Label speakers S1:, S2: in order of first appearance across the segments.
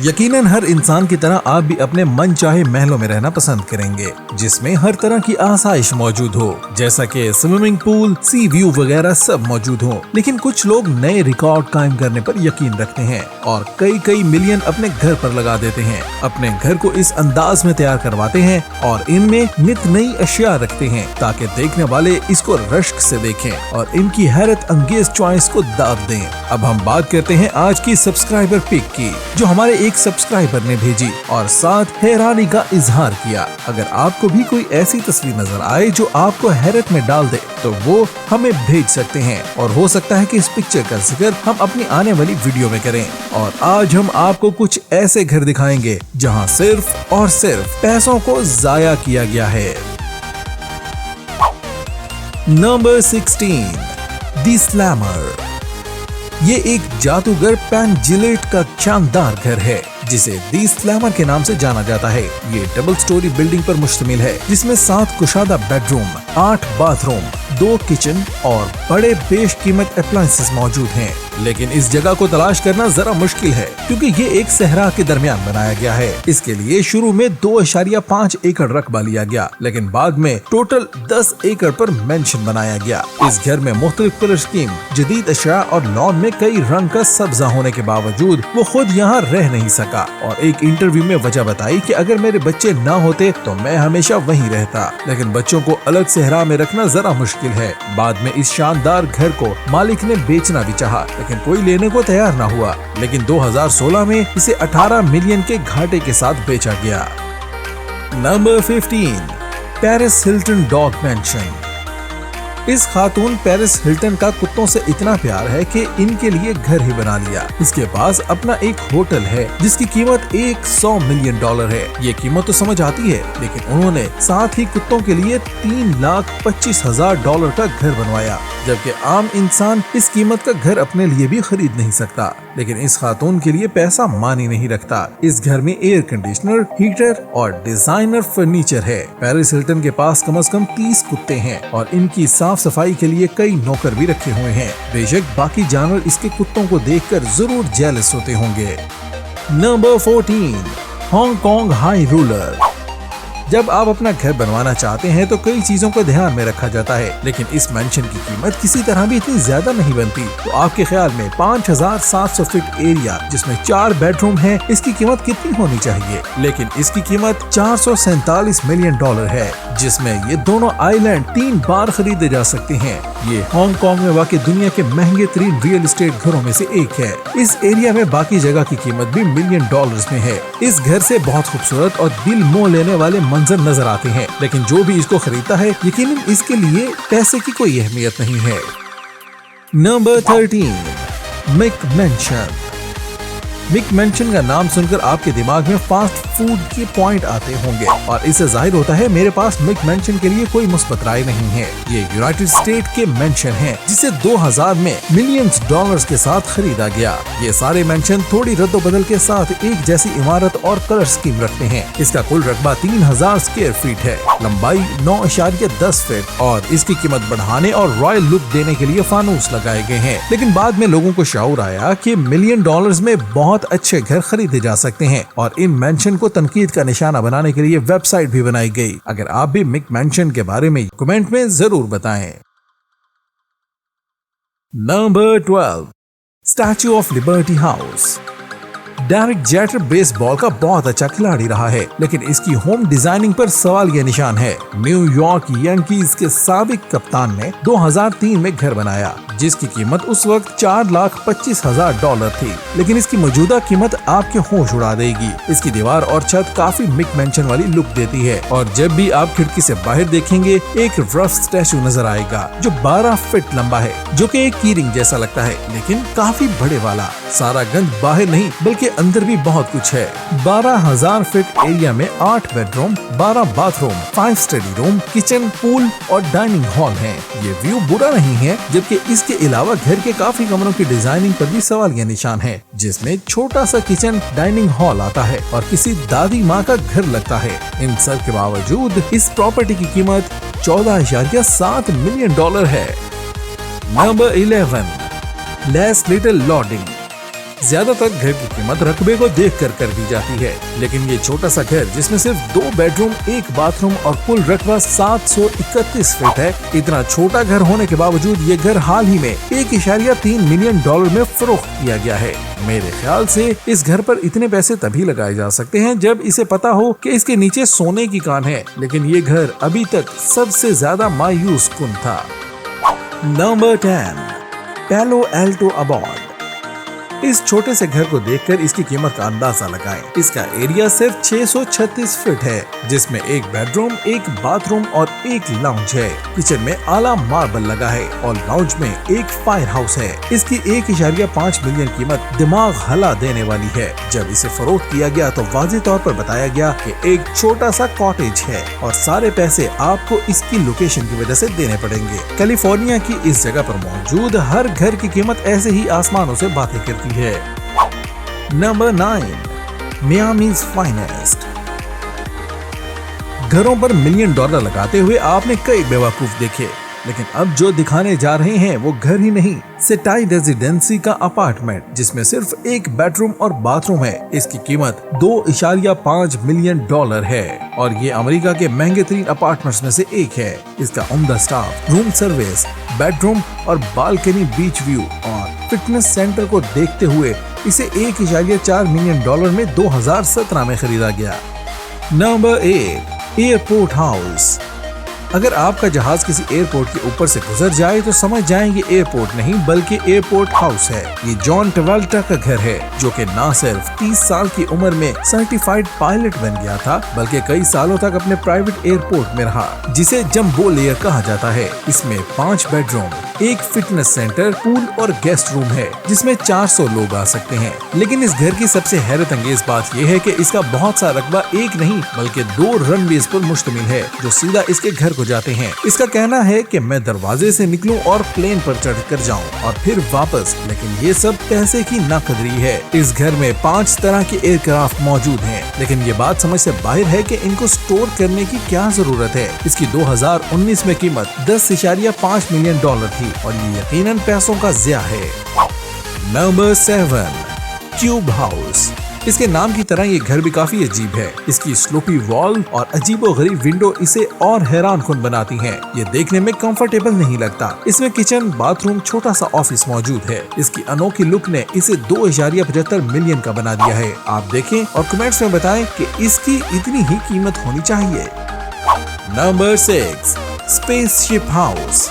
S1: यकीनन हर इंसान की तरह आप भी अपने मन चाहे महलों में रहना पसंद करेंगे, जिसमें हर तरह की आसाइश मौजूद हो, जैसा कि स्विमिंग पूल, सी व्यू वगैरह सब मौजूद हो। लेकिन कुछ लोग नए रिकॉर्ड कायम करने पर यकीन रखते हैं और कई मिलियन अपने घर पर लगा देते हैं। अपने घर को इस अंदाज में तैयार करवाते हैं और इनमें नित नई अशिया रखते हैं ताकि देखने वाले इसको रश्क से देखें और इनकी हैरत अंगेज चॉइस को दाद दें। अब हम बात करते हैं आज की सब्सक्राइबर पिक की, जो हमारे एक सब्सक्राइबर ने भेजी और साथ हैरानी का इजहार किया। अगर आपको भी कोई ऐसी तस्वीर नजर आए जो आपको हैरत में डाल दे तो वो हमें भेज सकते हैं और हो सकता है कि इस पिक्चर का जिक्र हम अपनी आने वाली वीडियो में करें। और आज हम आपको कुछ ऐसे घर दिखाएंगे जहां सिर्फ और सिर्फ पैसों को जाया किया गया है। Number 16, the slammer. ये एक जादूगर पेनजिलेट का शानदार घर है जिसे दी स्लैमर के नाम से जाना जाता है। ये डबल स्टोरी बिल्डिंग पर मुश्तमिल है जिसमें 7 कुशादा बेडरूम, 8 बाथरूम, 2 किचन और बड़े बेशकीमत अप्लायंसेस मौजूद हैं। लेकिन इस जगह को तलाश करना जरा मुश्किल है क्योंकि ये एक सहरा के दरमियान बनाया गया है। इसके लिए शुरू में 2.5 एकड़ रकबा लिया गया, लेकिन बाद में टोटल 10 एकड़ पर मेंशन बनाया गया। इस घर में मुख्तलिफ कलर स्कीम, जदीद अशिया और लॉन में कई रंग का सब्जा होने के बावजूद वो खुद यहाँ रह नहीं सका और एक इंटरव्यू में वजह बताई कि अगर मेरे बच्चे ना होते तो मैं हमेशा वहीं रहता, लेकिन बच्चों को अलग सहरा में रखना जरा मुश्किल है। बाद में इस शानदार घर को मालिक ने बेचना भी चाहा, लेकिन कोई लेने को तैयार ना हुआ। लेकिन 2016 में इसे 18 मिलियन के घाटे के साथ बेचा गया। Number 15, Paris Hilton dog mention. इस खातून पेरिस हिल्टन का कुत्तों से इतना प्यार है कि इनके लिए घर ही बना लिया। इसके पास अपना एक होटल है जिसकी कीमत $100 मिलियन है। ये कीमत तो समझ आती है, लेकिन उन्होंने साथ ही कुत्तों के लिए $3,25,000 का घर बनवाया, जबकि आम इंसान इस कीमत का घर अपने लिए भी खरीद नहीं सकता। लेकिन इस खातून के लिए पैसा मानी नहीं रखता। इस घर में एयर कंडीशनर, हीटर और डिजाइनर फर्नीचर है। पेरिस हिल्टन के पास कम से कम 30 कुत्ते हैं और इनकी साफ सफाई के लिए कई नौकर भी रखे हुए हैं। बेशक बाकी जानवर इसके कुत्तों को देखकर जरूर जेलस होते होंगे। Number 14, Hong Kong high ruler. जब आप अपना घर बनवाना चाहते हैं तो कई चीजों को ध्यान में रखा जाता है, लेकिन इस मेंशन की कीमत किसी तरह भी इतनी ज्यादा नहीं बनती। तो आपके ख्याल में 5,700 फीट एरिया जिसमें 4 बेडरूम हैं, इसकी कीमत कितनी होनी चाहिए? लेकिन इसकी कीमत $447 मिलियन है, जिसमें ये दोनों आइलैंड 3 बार खरीदे जा सकते हैं। ये हांगकांग में वाकई दुनिया के महंगे तरीन रियल एस्टेट घरों में से एक है। इस एरिया में बाकी जगह की कीमत भी $1 मिलियन में है। इस घर से बहुत खूबसूरत और दिल मोह लेने वाले मंजर नजर आते हैं, लेकिन जो भी इसको खरीदता है यकीनन इसके लिए पैसे की कोई अहमियत नहीं है। Number 13, Mick Mansion. Mick Mansion का नाम सुनकर आपके दिमाग में फास्ट फूड के पॉइंट आते होंगे और इससे जाहिर होता है मेरे पास मिक मैंशन के लिए कोई मुस्बत राय नहीं है। ये यूनाइटेड स्टेट के मैंशन है जिसे 2000 में $मिलियंस के साथ खरीदा गया। ये सारे मैंशन थोड़ी रद्दोबदल के साथ एक जैसी इमारत और कलर स्कीम रखते हैं। इसका कुल रकबा 3000 स्क्वायर फीट है, लंबाई 9.10 फीट और इसकी कीमत बढ़ाने और रॉयल लुक देने के लिए फानूस लगाए गए हैं। लेकिन बाद में लोगों को शऊर आया कि $1 मिलियन में बहुत अच्छे घर खरीदे जा सकते हैं और इन मेंशन को तनकीद का निशाना बनाने के लिए वेबसाइट भी बनाई गई। अगर आप भी मिक मैंशन के बारे में कमेंट में जरूर बताएं। Number 12, statue of liberty house. Derek jetter baseball का बहुत अच्छा खिलाड़ी रहा है, लेकिन इसकी होम डिजाइनिंग पर सवाल ये निशान है। न्यूयॉर्क यांकीज के साबिक कप्तान ने 2003 में घर बनाया जिसकी कीमत उस वक्त $4,25,000 थी, लेकिन इसकी मौजूदा कीमत आपके होश उड़ा देगी। इसकी दीवार और छत काफी मिक मैंशन वाली लुक देती है और जब भी आप खिड़की से बाहर देखेंगे एक रफ स्टैच्यू नजर आएगा जो 12 फीट लंबा है, जो कि एक कीरिंग जैसा लगता है, लेकिन काफी बड़े वाला। सारा गंद बाहर नहीं बल्कि अंदर भी बहुत कुछ है। 12,000 फीट एरिया में 8 bedroom, 12 bathroom, 5 study room, kitchen, pool और डाइनिंग हॉल हैं। ये व्यू बुरा नहीं है, जबकि इसके अलावा घर के काफी कमरों की डिजाइनिंग पर भी सवालिया निशान है, जिसमें छोटा सा किचन, डाइनिंग हॉल आता है और किसी दादी माँ का घर लगता है। इन सब के बावजूद इस प्रॉपर्टी की कीमत $14.7 मिलियन है। Number 11, less little lording. ज्यादातर घर की कीमत रकबे को देखकर कर दी जाती है, लेकिन ये छोटा सा घर जिसमें सिर्फ 2 बेडरूम, 1 बाथरूम और कुल रकबा 731 फीट है, इतना छोटा घर होने के बावजूद ये घर हाल ही में $1.3 मिलियन में फरोख्त किया गया है। मेरे ख्याल से इस घर पर इतने पैसे तभी लगाए जा सकते हैं जब इसे पता हो कि इसके नीचे सोने की कान है, लेकिन ये घर अभी तक सबसे ज्यादा मायूस कुन था। नंबर 10, पैलो एल्टो अबॉर्ड। इस छोटे से घर को देखकर इसकी कीमत का अंदाजा लगाएं। इसका एरिया सिर्फ 636 फीट है, जिसमें 1 बेडरूम, 1 बाथरूम और 1 लाउंज है। किचन में आला मार्बल लगा है और लाउंज में 1 फायर हाउस है। इसकी 1.5 मिलियन कीमत दिमाग हला देने वाली है। जब इसे फरोख्त किया गया तो वाज़ेह तौर पर बताया गया कि एक छोटा सा कॉटेज है और सारे पैसे आपको इसकी लोकेशन की वजह से देने पड़ेंगे। कैलिफोर्निया की इस जगह पर मौजूद हर घर की कीमत ऐसे ही आसमानों से बातें करती है। Number 9, Miami's finest. घरों पर $1 मिलियन लगाते हुए आपने कई बेवकूफ देखे, लेकिन अब जो दिखाने जा रहे हैं वो घर ही नहीं, सेटाई रेजिडेंसी का अपार्टमेंट जिसमें सिर्फ 1 बेडरूम और बाथरूम है। इसकी कीमत $2.5 मिलियन है और ये अमेरिका के महंगे तरीन अपार्टमेंट्स में से एक है। इसका उम्दा स्टाफ, रूम सर्विस, बेडरूम और बालकनी, बीच व्यू और फिटनेस सेंटर को देखते हुए इसे $1.4 मिलियन में 2017 में खरीदा गया। Number 8, airport house. अगर आपका जहाज किसी एयरपोर्ट के ऊपर से गुजर जाए तो समझ जाएंगे एयरपोर्ट नहीं बल्कि एयरपोर्ट हाउस है। ये जॉन ट्रैवल्टा का घर है, जो कि न सिर्फ 30 साल की उम्र में सर्टिफाइड पायलट बन गया था, बल्कि कई सालों तक अपने प्राइवेट एयरपोर्ट में रहा, जिसे जंबो लेयर कहा जाता है। इसमें 5 बेडरूम, 1 फिटनेस सेंटर, पूल और गेस्ट रूम है, जिसमें 400 लोग आ सकते हैं। लेकिन इस घर की सबसे हैरत अंगेज बात यह है कि इसका बहुत सा रकबा 1 नहीं बल्कि 2 रनवेज पर मुश्तमिल है, जो सीधा इसके घर को जाते हैं। इसका कहना है कि मैं दरवाजे से निकलूं और प्लेन पर चढ़कर जाऊं और फिर वापस, लेकिन ये सब पैसे की नाकदरी है। इस घर में 5 तरह के एयरक्राफ्ट मौजूद हैं, लेकिन ये बात समझ से बाहर है कि इनको स्टोर करने की क्या जरूरत है। इसकी 2019 में कीमत $10.5 मिलियन थी और ये यकीनन पैसों का ज़िया है। Number 7, cube house. इसके नाम की तरह ये घर भी काफी अजीब है। इसकी स्लोपी वॉल और अजीबोगरीब विंडो इसे और हैरान कुन बनाती हैं। ये देखने में कंफर्टेबल नहीं लगता। इसमें किचन, बाथरूम, छोटा सा ऑफिस मौजूद है। इसकी अनोखी लुक ने इसे $2.75 मिलियन का बना दिया है। आप देखें और कमेंट्स में बताएं कि इसकी इतनी ही कीमत होनी चाहिए। Number 6, spaceship house.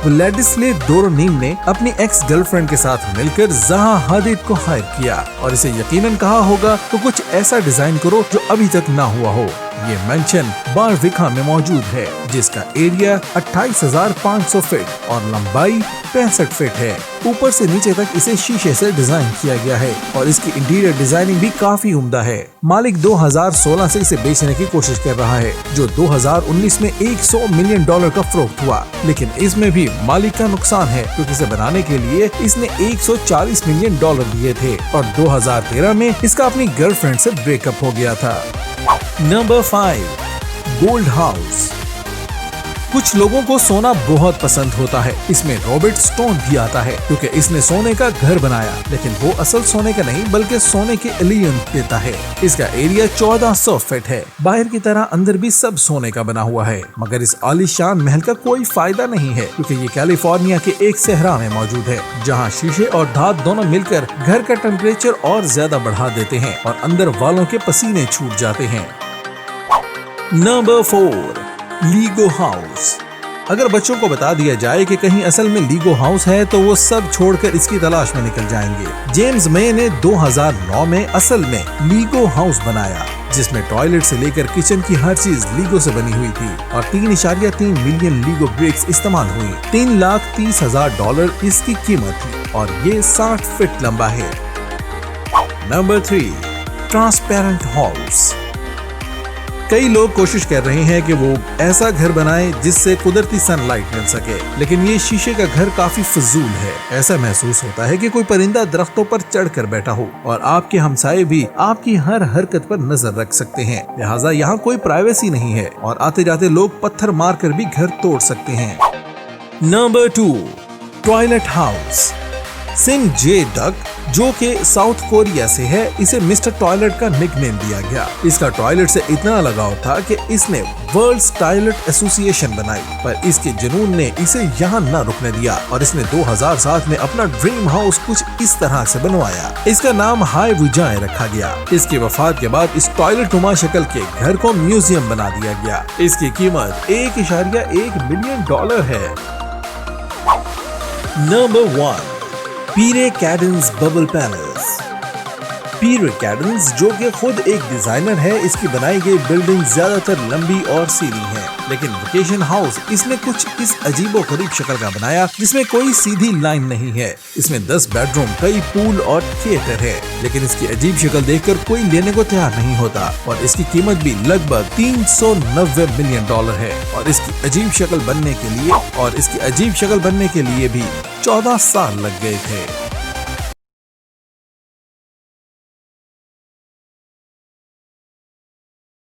S1: व्लादिस्लाव डोरोनिन ने अपनी एक्स गर्लफ्रेंड के साथ मिलकर ज़हा हदीद को हायर किया और इसे यकीनन कहा होगा तो कुछ ऐसा डिजाइन करो जो अभी तक ना हुआ हो। ये मेंशन बारविका में मौजूद है, जिसका एरिया 28,500 फीट और लंबाई 65 फीट है। ऊपर से नीचे तक इसे शीशे से डिजाइन किया गया है और इसकी इंटीरियर डिजाइनिंग भी काफी उम्दा है। मालिक 2016 से इसे बेचने की कोशिश कर रहा है, जो 2019 में $100 मिलियन का फरोख्त हुआ, लेकिन इसमें भी मालिक का नुकसान है क्योंकि इसे बनाने के लिए इसने $140 मिलियन दिए थे और 2013 में इसका अपनी गर्लफ्रेंड से ब्रेकअप हो गया था। Number 5, gold house. कुछ लोगों को सोना बहुत पसंद होता है। इसमें रॉबर्ट स्टोन भी आता है क्योंकि इसने सोने का घर बनाया, लेकिन वो असल सोने का नहीं बल्कि सोने के एलियन देता है। इसका एरिया 1400 फीट है। बाहर की तरह अंदर भी सब सोने का बना हुआ है, मगर इस आलीशान महल का कोई फायदा नहीं है क्योंकि ये कैलिफोर्निया के एक सहरा में मौजूद है, जहाँ शीशे और धात दोनों मिलकर घर का टेम्परेचर और ज्यादा बढ़ा देते हैं और अंदर वालों के पसीने छूट जाते हैं। Number 4, LIGO house. अगर बच्चों को बता दिया जाए कि कहीं असल में लीगो हाउस है तो वो सब छोड़कर इसकी तलाश में निकल जाएंगे। जेम्स मे ने 2009 में असल में लीगो हाउस बनाया, जिसमें टॉयलेट से लेकर किचन की हर चीज लीगो से बनी हुई थी और 3.3 मिलियन लीगो ब्रिक्स इस्तेमाल हुई। $330,000 इसकी कीमत थी और ये 60 फीट लंबा है। Number 3, transparent house. कई लोग कोशिश कर रहे हैं कि वो ऐसा घर बनाएं जिससे कुदरती सनलाइट मिल सके, लेकिन ये शीशे का घर काफी फजूल है। ऐसा महसूस होता है कि कोई परिंदा दरख्तों पर चढ़कर बैठा हो और आपके हमसाये भी आपकी हर हरकत पर नजर रख सकते हैं। लिहाजा यहाँ कोई प्राइवेसी नहीं है और आते जाते लोग पत्थर मारकर भी घर तोड़ सकते हैं। Number 2, toilet house. सिंह जे डक जो कि साउथ कोरिया से है। इसे मिस्टर टॉयलेट का निकनेम दिया गया। इसका टॉयलेट से इतना लगाव था कि इसने वर्ल्ड टॉयलेट एसोसिएशन बनाई, पर इसके जुनून ने इसे यहाँ न रुकने दिया और इसने 2007 में अपना ड्रीम हाउस कुछ इस तरह से बनवाया। इसका नाम हाई वुजाए रखा गया। इसकी वफात के बाद इस टॉयलेट नुमा शक्ल के घर को म्यूजियम बना दिया गया। इसकी कीमत $1.1 मिलियन है। Number 1, Pierre Cardin's Bubble Palace. Pierre Cardin's, जो कि खुद एक डिजाइनर है, इसकी बनाई गई बिल्डिंग ज्यादातर लंबी और सीधी है, लेकिन वेकेशन हाउस इसने कुछ इस अजीबो गरीब शक्ल का बनाया जिसमें कोई सीधी लाइन नहीं है। इसमें 10 बेडरूम, कई पूल और थिएटर है, लेकिन इसकी अजीब शक्ल देखकर कोई लेने को तैयार नहीं होता और इसकी कीमत भी लगभग $390 मिलियन है और इसकी अजीब शक्ल बनने के लिए भी 14 साल लग गए थे।